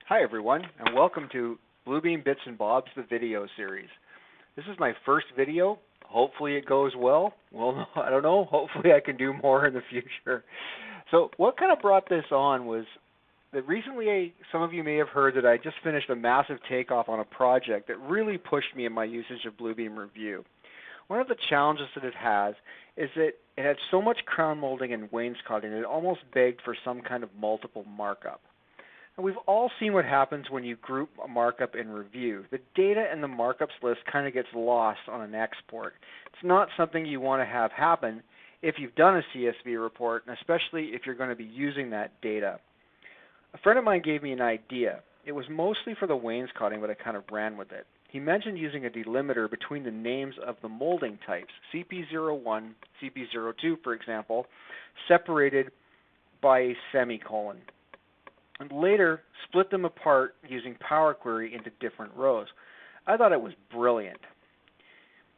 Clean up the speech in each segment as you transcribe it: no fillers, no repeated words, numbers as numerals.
Hi everyone, and welcome to Bluebeam Bits and Bobs, the video series. This is my first video. Hopefully it goes well. Well, I don't know. Hopefully I can do more in the future. So what kind of brought this on was that recently some of you may have heard that I just finished a massive takeoff on a project that really pushed me in my usage of Bluebeam Review. One of the challenges that it has is that it had so much crown molding and wainscoting that it almost begged for some kind of multiple markup. And we've all seen what happens when you group a markup in Review. The data in the markups list kind of gets lost on an export. It's not something you want to have happen if you've done a CSV report, and especially if you're going to be using that data. A friend of mine gave me an idea. It was mostly for the wainscoting, but I kind of ran with it. He mentioned using a delimiter between the names of the molding types, CP01, CP02, for example, separated by a semicolon, and later split them apart using Power Query into different rows. I thought it was brilliant.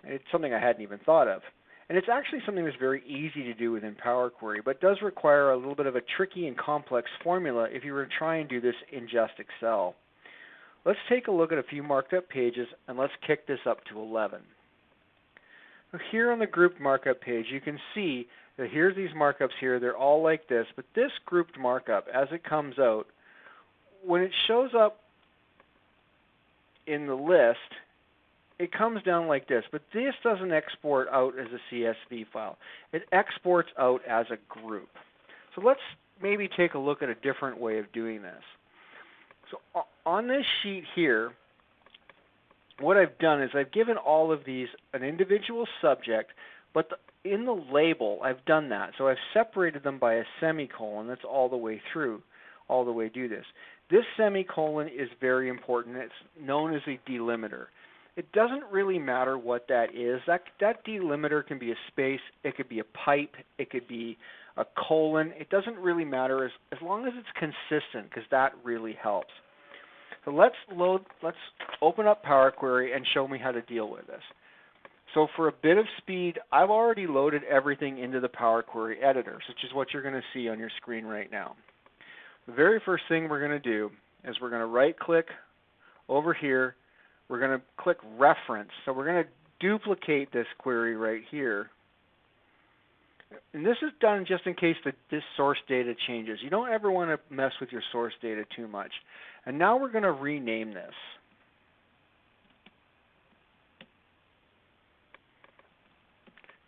It's something I hadn't even thought of. And it's actually something that's very easy to do within Power Query, but does require a little bit of a tricky and complex formula if you were to try and do this in just Excel. Let's take a look at a few marked up pages, and let's kick this up to 11. So here on the grouped markup page, you can see that here's these markups here. They're all like this, but this grouped markup, as it comes out, when it shows up in the list, it comes down like this, but this doesn't export out as a CSV file. It exports out as a group. So let's maybe take a look at a different way of doing this. So on this sheet here, what I've done is I've given all of these an individual subject, but in the label I've done that. So I've separated them by a semicolon. That's all the way through, all the way do this. This semicolon is very important. It's known as a delimiter. It doesn't really matter what that is. That delimiter can be a space, it could be a pipe, it could be a colon. It doesn't really matter as long as it's consistent, because that really helps. So let's open up Power Query and show me how to deal with this. So for a bit of speed, I've already loaded everything into the Power Query editor, which is what you're going to see on your screen right now. The very first thing we're going to do is we're going to right click over here. We're going to click Reference. So we're going to duplicate this query right here. And this is done just in case this source data changes. You don't ever want to mess with your source data too much. And now we're going to rename this.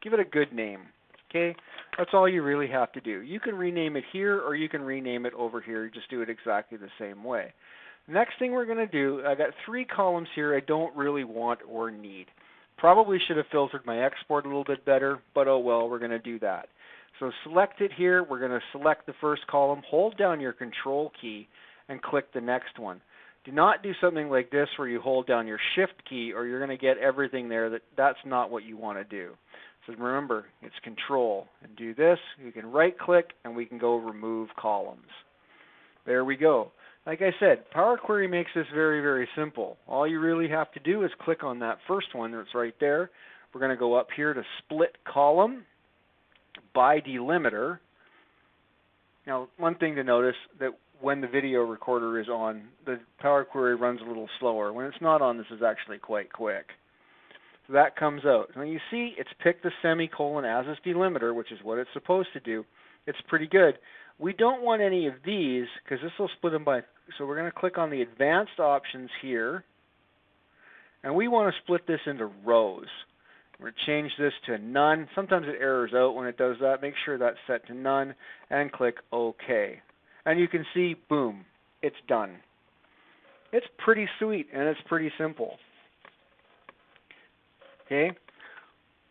Give it a good name. Okay? That's all you really have to do. You can rename it here or you can rename it over here. You just do it exactly the same way. Next thing we're going to do, I got 3 columns here I don't really want or need. Probably should have filtered my export a little bit better, but oh well, we're going to do that. So select it here. We're going to select the first column, hold down your Control key, and click the next one. Do not do something like this where you hold down your Shift key or you're going to get everything there. That's not what you want to do. So remember, it's Control. And do this. You can right click and we can go remove columns. There we go. Like I said, Power Query makes this very, very simple. All you really have to do is click on that first one that's right there. We're going to go up here to Split Column by Delimiter. Now, one thing to notice that when the video recorder is on, the Power Query runs a little slower. When it's not on, this is actually quite quick. So that comes out. Now you see it's picked the semicolon as its delimiter, which is what it's supposed to do. It's pretty good. We don't want any of these because this will split them by, so we're going to click on the advanced options here, and we want to split this into rows. We're going to change this to none. Sometimes it errors out when it does that. Make sure that's set to none and click OK. And you can see, boom, it's done. It's pretty sweet and it's pretty simple. Okay.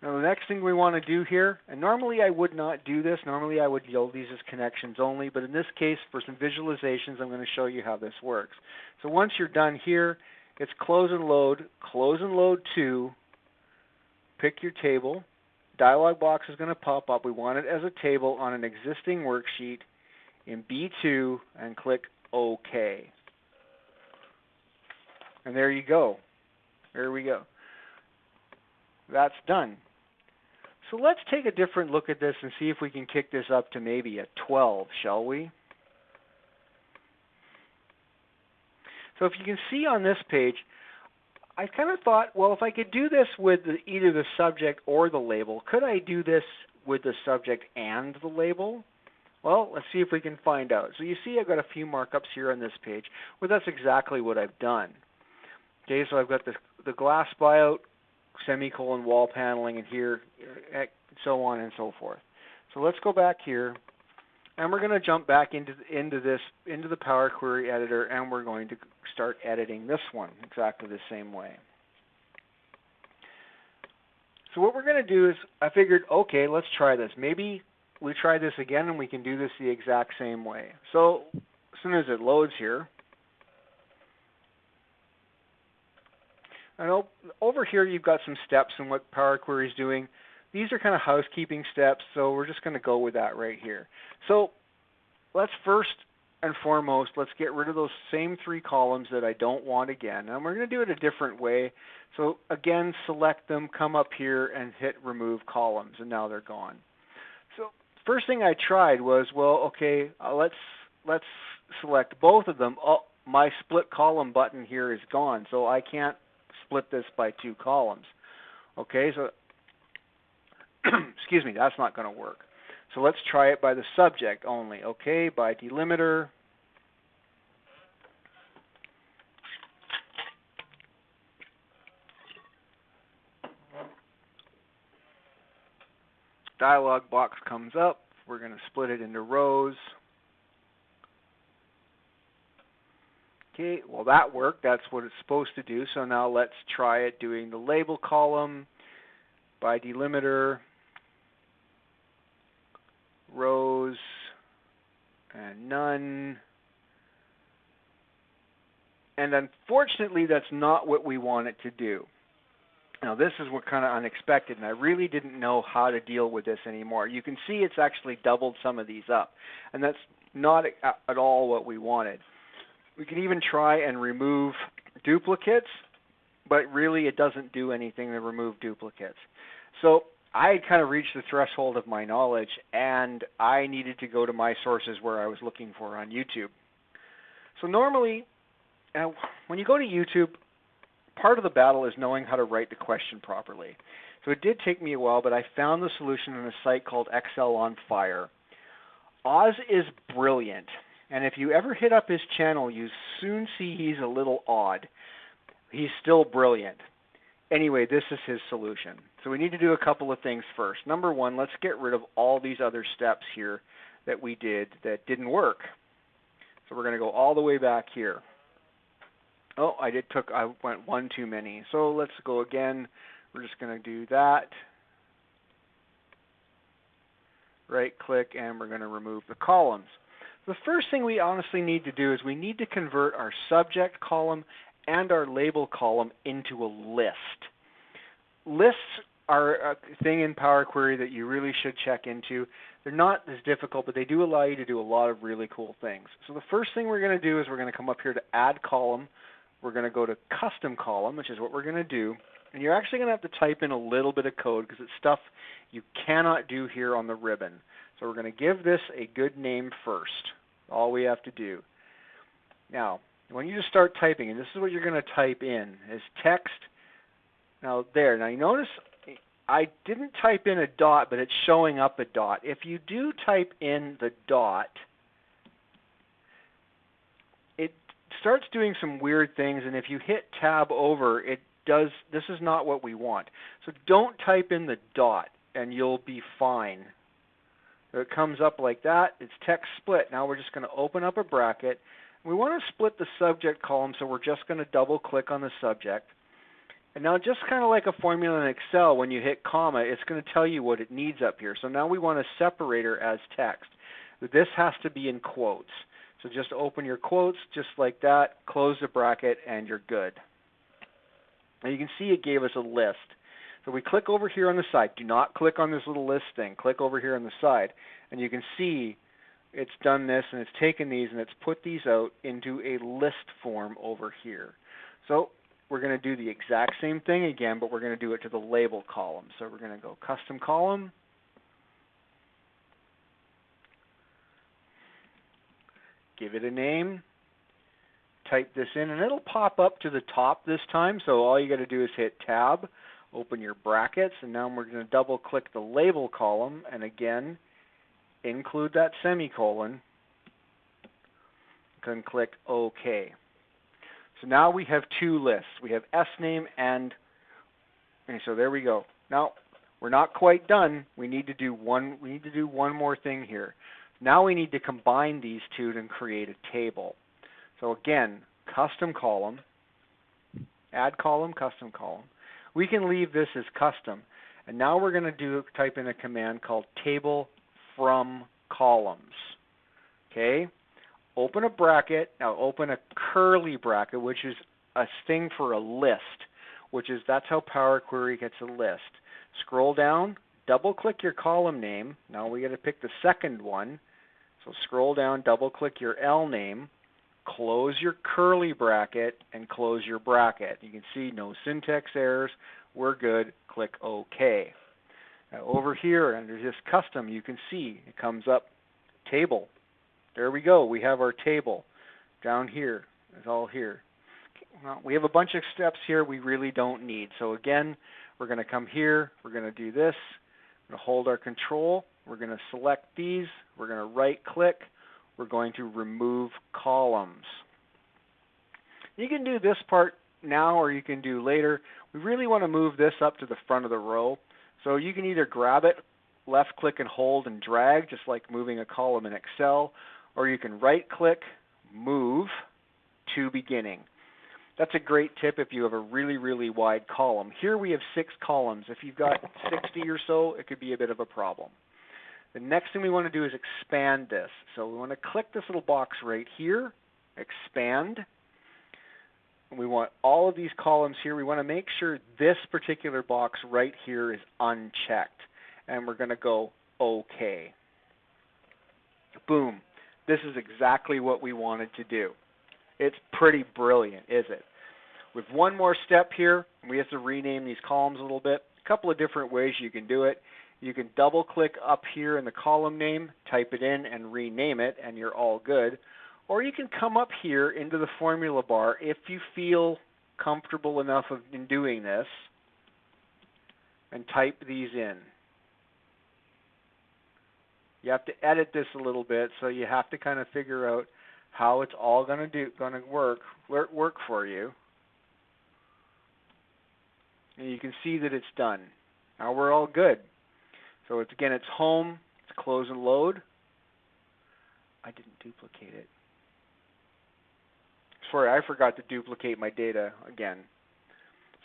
Now the next thing we want to do here, and normally I would not do this, normally I would yield these as connections only, but in this case for some visualizations I'm going to show you how this works. So once you're done here, it's close and load to, pick your table, dialog box is going to pop up, we want it as a table on an existing worksheet in B2 and click OK. And there you go, there we go. That's done. So let's take a different look at this and see if we can kick this up to maybe a 12, shall we? So if you can see on this page, I kind of thought, well, if I could do this with either the subject or the label, could I do this with the subject and the label? Well, let's see if we can find out. So you see I've got a few markups here on this page. Well, that's exactly what I've done. Okay, so I've got the glass buyout, semicolon, wall paneling, and here, so on and so forth. So let's go back here, and we're going to jump back into the Power Query editor, and we're going to start editing this one exactly the same way. So what we're going to do is, I figured, okay, let's try this. Maybe we try this again, and we can do this the exact same way. So as soon as it loads here, and over here you've got some steps in what Power Query is doing. These are kind of housekeeping steps, so we're just going to go with that right here. So let's first and foremost, let's get rid of those same 3 columns that I don't want again. And we're going to do it a different way. So again, select them, come up here, and hit Remove Columns, and now they're gone. So first thing I tried was, well, okay, let's select both of them. Oh, my Split Column button here is gone, so I can't split this by 2 columns. Okay, so excuse me, that's not going to work. So let's try it by the subject only. Okay, by delimiter. Dialog box comes up. We're going to split it into rows. Okay, well that worked. That's what it's supposed to do. So now let's try it doing the label column by delimiter, rows, and none. And unfortunately, that's not what we want it to do. Now this is what kind of unexpected, and I really didn't know how to deal with this anymore. You can see it's actually doubled some of these up, and that's not at all what we wanted. We can even try and remove duplicates, but really it doesn't do anything to remove duplicates. So I had kind of reached the threshold of my knowledge, and I needed to go to my sources where I was looking for on YouTube. So normally, when you go to YouTube, part of the battle is knowing how to write the question properly. So it did take me a while, but I found the solution on a site called Excel on Fire. Oz is brilliant. And if you ever hit up his channel, you soon see he's a little odd. He's still brilliant. Anyway, this is his solution. So we need to do a couple of things first. Number one, let's get rid of all these other steps here that we did that didn't work. So we're going to go all the way back here. Oh, I went one too many. So let's go again. We're just going to do that. Right click, and we're going to remove the columns. The first thing we honestly need to do is we need to convert our subject column and our label column into a list. Lists are a thing in Power Query that you really should check into. They're not as difficult, but they do allow you to do a lot of really cool things. So the first thing we're going to do is we're going to come up here to Add Column. We're going to go to Custom Column, which is what we're going to do. And you're actually going to have to type in a little bit of code because it's stuff you cannot do here on the ribbon. So we're going to give this a good name first. All we have to do. Now, when you just start typing, and this is what you're going to type in, is text. Now there. Now you notice I didn't type in a dot, but it's showing up a dot. If you do type in the dot, it starts doing some weird things, and if you hit tab over, it does. This is not what we want. So don't type in the dot, and you'll be fine. So it comes up like that. It's text split. Now we're just going to open up a bracket. We want to split the subject column, so we're just going to double click on the subject. And now just kind of like a formula in Excel, when you hit comma, it's going to tell you what it needs up here. So now we want a separator as text. This has to be in quotes. So just open your quotes just like that, close the bracket, and you're good. Now you can see it gave us a list. So we click over here on the side. Do not click on this little list thing. Click over here on the side. And you can see it's done this, and it's taken these, and it's put these out into a list form over here. So we're going to do the exact same thing again, but we're going to do it to the label column. So we're going to go Custom Column. Give it a name. type this in, and it'll pop up to the top this time. So all you got to do is hit Tab, open your brackets, and now we're going to double click the label column, and again, include that semicolon, and click OK. So now we have two lists. We have S name and so there we go. Now we're not quite done. We need to do one more thing here. Now we need to combine these two to create a table. So again, custom column, add column, custom column. We can leave this as custom. And now we're going to type in a command called table from columns. Okay? Open a bracket. Now open a curly bracket, which is a thing for a list, that's how Power Query gets a list. Scroll down, double click your column name. Now we got to pick the second one. So scroll down, double click your L name, close your curly bracket, and close your bracket. You can see no syntax errors. We're good. Click OK. Now over here under this custom, you can see it comes up table. There we go. We have our table down here. It's all here. Well, we have a bunch of steps here we really don't need. So again, we're going to come here. We're going to do this. We're going to hold our control. We're going to select these. We're going to right click. We're going to remove columns. You can do this part now or you can do later. We really want to move this up to the front of the row. So you can either grab it, left click and hold and drag, just like moving a column in Excel, or you can right click, move to beginning. That's a great tip if you have a really, really wide column. Here we have 6 columns. If you've got 60 or so, it could be a bit of a problem. The next thing we want to do is expand this. So we want to click this little box right here, expand. And we want all of these columns here. We want to make sure this particular box right here is unchecked. And we're going to go OK. Boom. This is exactly what we wanted to do. It's pretty brilliant, is it? With one more step here, we have to rename these columns a little bit. A couple of different ways you can do it. You can double click up here in the column name, type it in and rename it, and you're all good. Or you can come up here into the formula bar if you feel comfortable enough in doing this and type these in. You have to edit this a little bit, so you have to kind of figure out how it's all going to work for you. And you can see that it's done. Now we're all good. So it's home, it's close and load. I didn't duplicate it. Sorry, I forgot to duplicate my data again.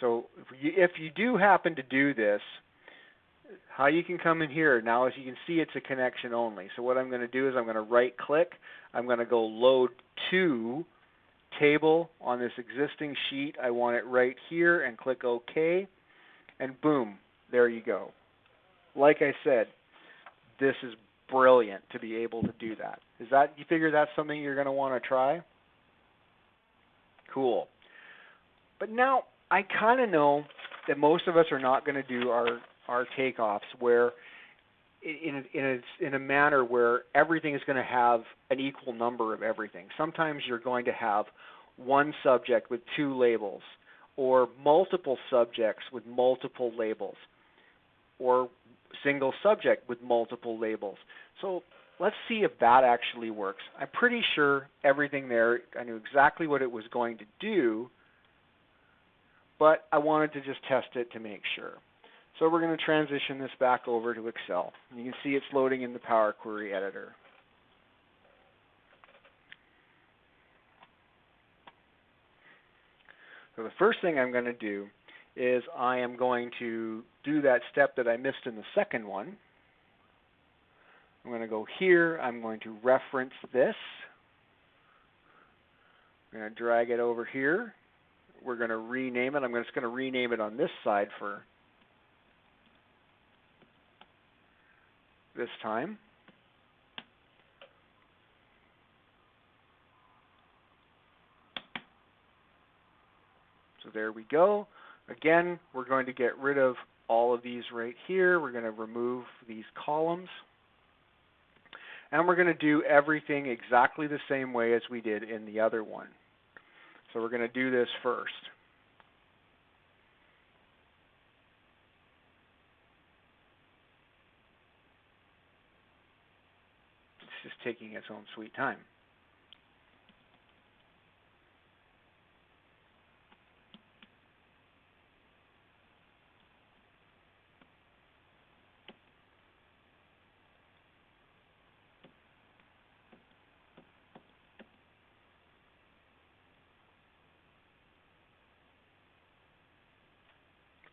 So if you do happen to do this, how you can come in here, now as you can see, it's a connection only. So what I'm going to do is I'm going to right click, I'm going to go load to table on this existing sheet. I want it right here and click OK, and boom, there you go. Like I said, this is brilliant to be able to do that. You figure that's something you're going to want to try? Cool. But now I kind of know that most of us are not going to do our takeoffs where in a manner where everything is going to have an equal number of everything. Sometimes you're going to have one subject with 2 labels, or multiple subjects with multiple labels, or single subject with multiple labels. So let's see if that actually works. I'm pretty sure everything there, I knew exactly what it was going to do, but I wanted to just test it to make sure. So we're going to transition this back over to Excel. You can see it's loading in the Power Query editor. So the first thing I'm going to do is I am going to do that step that I missed in the second one. I'm going to go here. I'm going to reference this. I'm going to drag it over here. We're going to rename it. I'm just going to rename it on this side for this time. So there we go. Again, we're going to get rid of all of these right here. We're going to remove these columns. And we're going to do everything exactly the same way as we did in the other one. So we're going to do this first. It's just taking its own sweet time.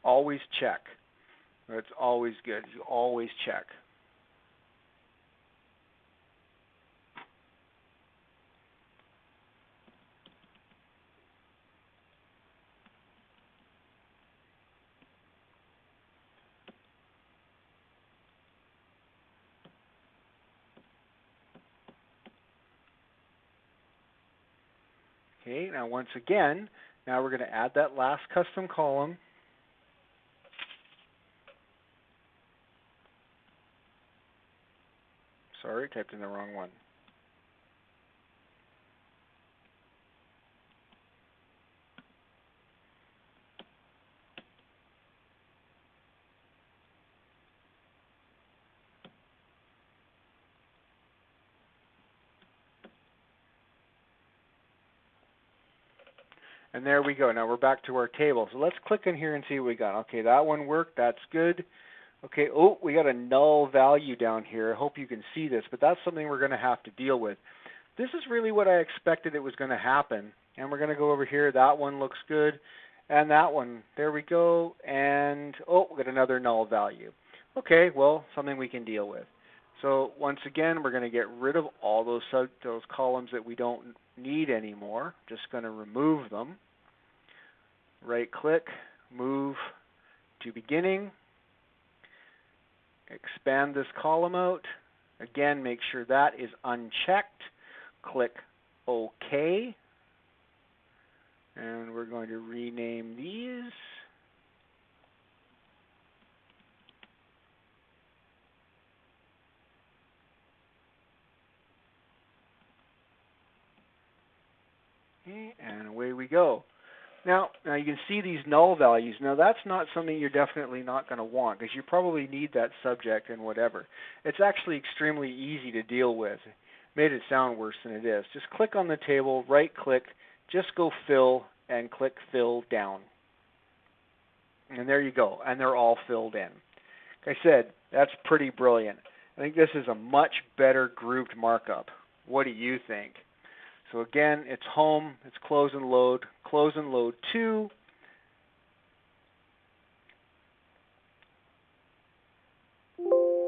Always check. It's always good. You always check. Okay, now once again, now we're going to add that last custom column. Sorry, typed in the wrong one. And there we go. Now we're back to our table. So let's click in here and see what we got. Okay, that one worked. That's good. Okay, oh, we got a null value down here. I hope you can see this, but that's something we're going to have to deal with. This is really what I expected it was going to happen. And we're going to go over here. That one looks good. And that one, there we go. And, oh, we got another null value. Okay, well, something we can deal with. So once again, we're going to get rid of all those columns that we don't need anymore. Just going to remove them. Right click, move to beginning. Expand this column out. Again, make sure that is unchecked. Click OK. And we're going to rename these. Okay, and away we go. Now you can see these null values. Now that's not something you're definitely not going to want because you probably need that subject and whatever. It's actually extremely easy to deal with. Made it sound worse than it is. Just click on the table, right click, just go fill and click fill down. And there you go. And they're all filled in. Like I said, that's pretty brilliant. I think this is a much better grouped markup. What do you think? So again, it's home, it's close and load 2.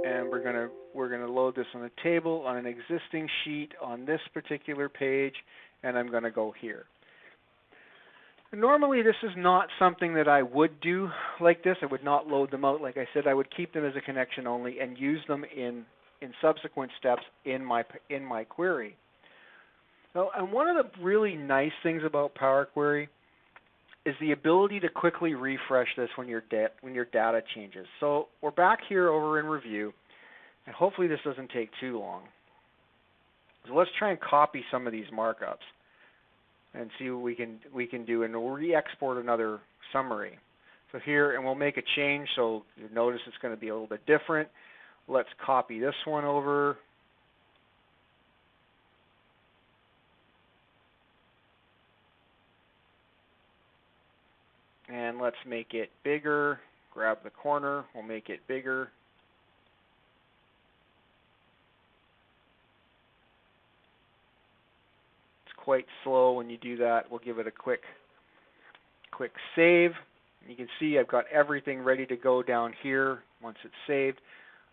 And we're gonna load this on a table on an existing sheet on this particular page, and I'm gonna go here. Normally this is not something that I would do like this. I would not load them out. Like I said, I would keep them as a connection only and use them in subsequent steps in my query. So, and one of the really nice things about Power Query is the ability to quickly refresh this when your data changes. So we're back here over in review, and hopefully this doesn't take too long. So let's try and copy some of these markups and see what we can do, and we'll re-export another summary. So here, and we'll make a change. So you notice it's going to be a little bit different. Let's copy this one over. And let's make it bigger. Grab the corner. We'll make it bigger. It's quite slow when you do that. We'll give it a quick save. You can see I've got everything ready to go down here once it's saved.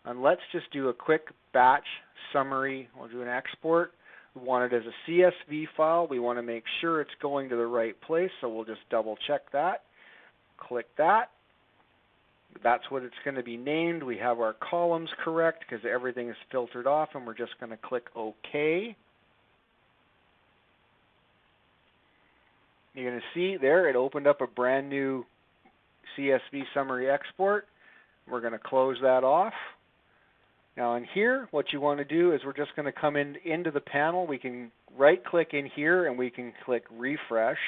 And let's just do a quick batch summary. We'll do an export. We want it as a CSV file. We want to make sure it's going to the right place, so we'll just double check that. Click that. That's what it's going to be named. We have our columns correct because everything is filtered off, and we're just going to click OK. You're going to see there it opened up a brand new CSV summary export. We're going to close that off. Now in here, what you want to do is we're just going to come into the panel. We can right click in here and we can click refresh,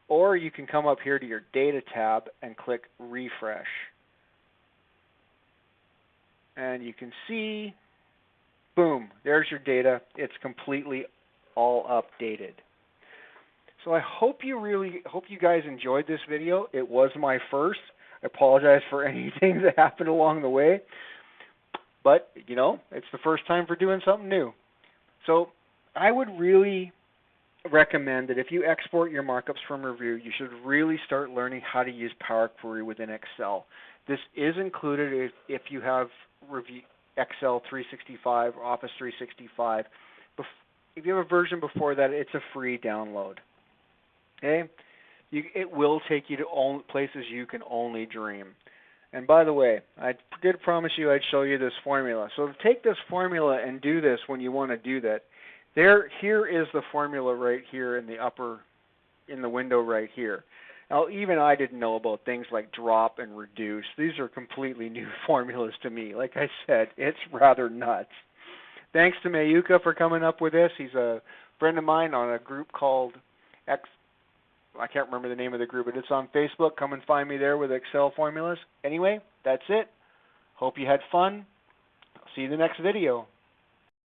or you can come up here to your data tab and click refresh. And you can see, boom, there's your data. It's completely all updated. So I hope you guys enjoyed this video. It was my first. I apologize for anything that happened along the way. But, you know, it's the first time for doing something new. So I would really recommend that if you export your markups from Review, you should really start learning how to use Power Query within Excel. This is included if you have Excel 365 or Office 365. If you have a version before that, it's a free download. Okay? It will take you to places you can only dream. And by the way, I did promise you I'd show you this formula. So take this formula and do this when you want to do that. Here is the formula right here in the window right here. Now, even I didn't know about things like drop and reduce. These are completely new formulas to me. Like I said, it's rather nuts. Thanks to Mayuka for coming up with this. He's a friend of mine on a group called I can't remember the name of the group, but it's on Facebook. Come and find me there with Excel formulas. Anyway, that's it. Hope you had fun. I'll see you in the next video.